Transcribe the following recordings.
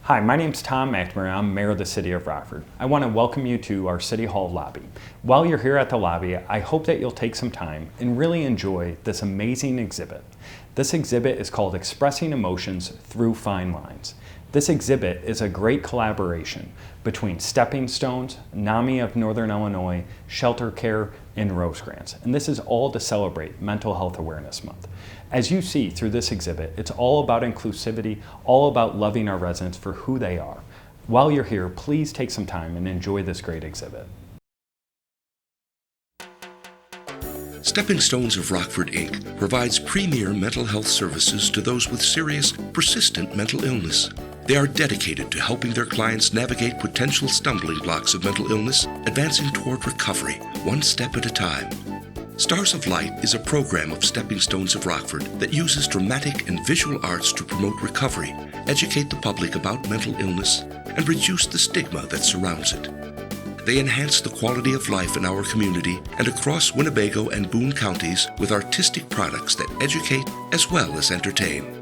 Hi, my name's Tom McNamara. I'm Mayor of the City of Rockford. I want to welcome you to our City Hall lobby. While you're here at the lobby, I hope that you'll take some time and really enjoy this amazing exhibit. This exhibit is called Expressing Emotions Through Fine Lines. This exhibit is a great collaboration between Stepping Stones, NAMI of Northern Illinois, Shelter Care, and Rosecrans. And this is all to celebrate Mental Health Awareness Month. As you see through this exhibit, it's all about inclusivity, all about loving our residents for who they are. While you're here, please take some time and enjoy this great exhibit. Stepping Stones of Rockford, Inc. provides premier mental health services to those with serious, persistent mental illness. They are dedicated to helping their clients navigate potential stumbling blocks of mental illness, advancing toward recovery, one step at a time. Stars of Light is a program of Stepping Stones of Rockford that uses dramatic and visual arts to promote recovery, educate the public about mental illness, and reduce the stigma that surrounds it. They enhance the quality of life in our community and across Winnebago and Boone counties with artistic products that educate as well as entertain.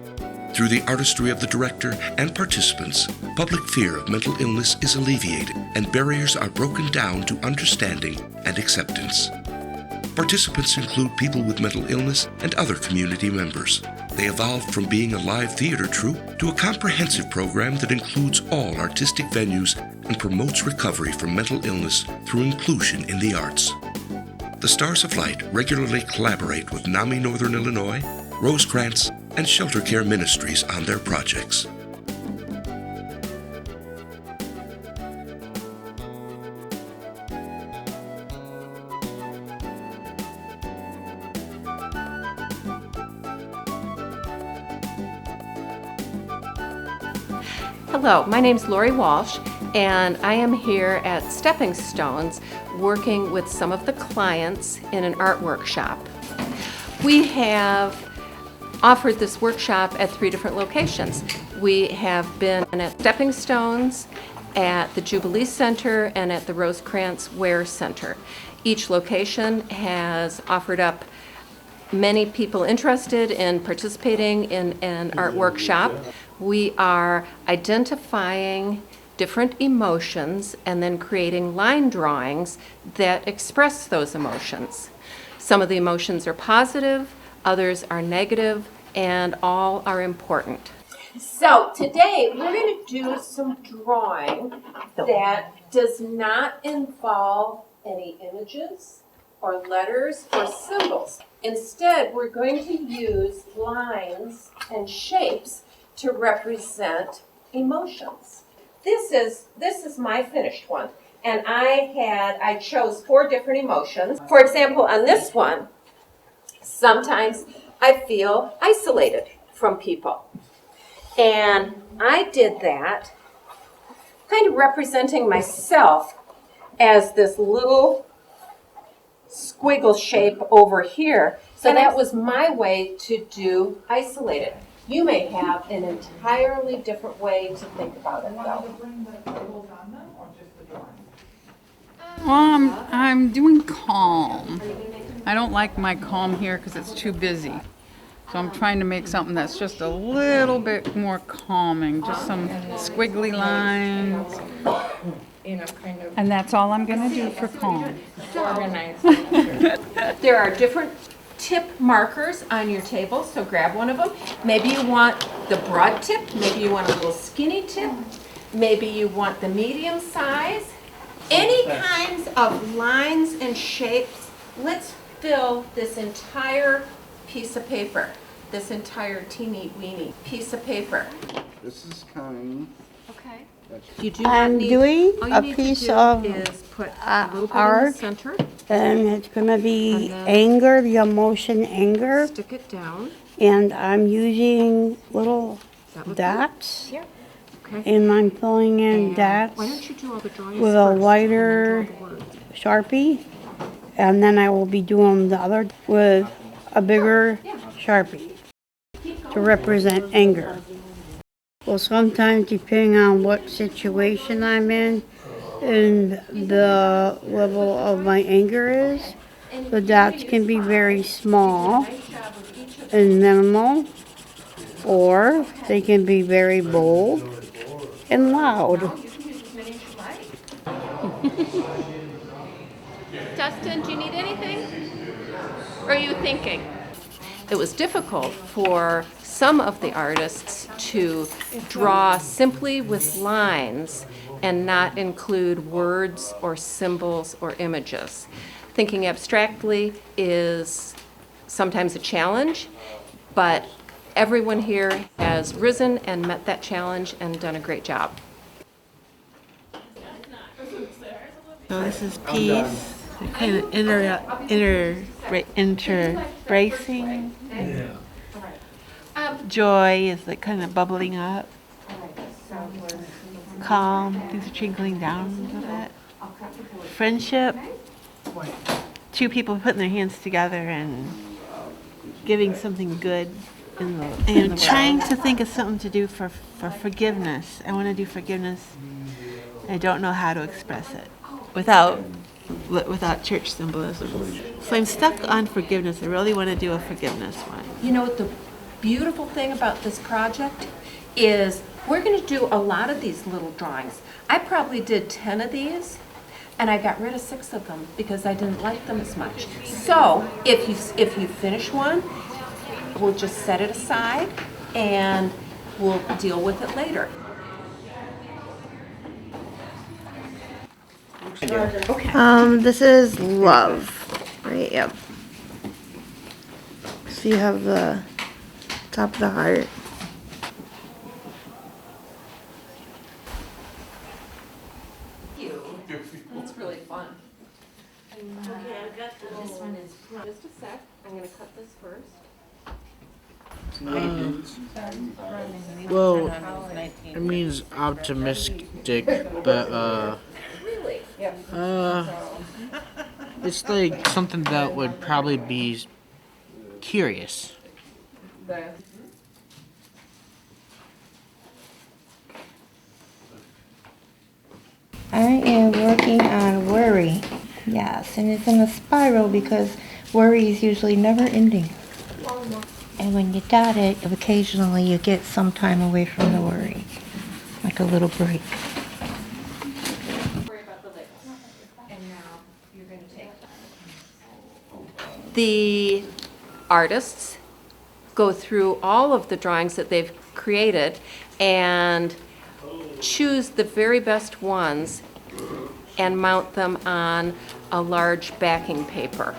Through the artistry of the director and participants, public fear of mental illness is alleviated and barriers are broken down to understanding and acceptance. Participants include people with mental illness and other community members. They evolved from being a live theater troupe to a comprehensive program that includes all artistic venues and promotes recovery from mental illness through inclusion in the arts. The Stars of Light regularly collaborate with NAMI Northern Illinois, Rosecrans, and Shelter Care Ministries on their projects. Hello, my name is Lori Walsh, and I am here at Stepping Stones working with some of the clients in an art workshop. We have offered this workshop at 3 different locations. We have been at Stepping Stones, at the Jubilee Center, and at the Rosecrans Ware Center. Each location has offered up many people interested in participating in an art workshop. We are identifying different emotions and then creating line drawings that express those emotions. Some of the emotions are positive, others are negative, and all are important. So today we're going to do some drawing that does not involve any images or letters or symbols. Instead, we're going to use lines and shapes to represent emotions. This is my finished one, and I chose 4 different emotions. For example, on this one, sometimes I feel isolated from people, and I did that kind of representing myself as this little squiggle shape over here. So that was my way to do isolated. You may have an entirely different way to think about it, though. Well, I'm doing calm. I don't like my calm here because it's too busy. So I'm trying to make something that's just a little bit more calming, just some squiggly lines. And that's all I'm going to do for calm. There are different tip markers on your table, so grab one of them. Maybe you want the broad tip, maybe you want a little skinny tip, maybe you want the medium size. Any kinds of lines and shapes. Let's fill this entire piece of paper, this entire teeny weeny piece of paper. This is kind. Okay. You do not I'm need, doing all you a need piece to do of is put a little bit art. in the center, And it's going to be And then- anger, the emotion anger. stick it down. And I'm using little That look dots. Yeah. Okay. And I'm filling in And dots why don't you do all the drawings with a first, lighter and then draw the words. Sharpie. And then I will be doing the other with a bigger Sharpie to represent anger. Well, sometimes depending on what situation I'm in and the level of my anger is, the dots can be very small and minimal, or they can be very bold and loud. Dustin, do you need anything? Or are you thinking? It was difficult for some of the artists to draw simply with lines and not include words or symbols or images. Thinking abstractly is sometimes a challenge, but everyone here has risen and met that challenge and done a great job. So this is peace, kind of interbracing. Joy is like kind of bubbling up. Calm, things are trickling down a little bit. Friendship, two people putting their hands together and giving something good in the and trying to think of something to do for forgiveness. I want to do forgiveness. I don't know how to express it without church symbolism. So I'm stuck on forgiveness. I really want to do a forgiveness one. You know what the beautiful thing about this project is we're going to do a lot of these little drawings. I probably did 10 of these and I got rid of 6 of them because I didn't like them as much. So if you finish one, we'll just set it aside and we'll deal with it later. This is love, right? Yep. So you have the top of the heart. It's really fun. Okay, I've got this one is just a sec. I'm going to cut this first. Well, it means optimistic, but Really? it's like something that would probably be curious. I am working on worry. Yes, and it's in a spiral because worry is usually never ending. And when you dot it, occasionally you get some time away from the worry, like a little break. The artists go through all of the drawings that they've created and choose the very best ones and mount them on a large backing paper.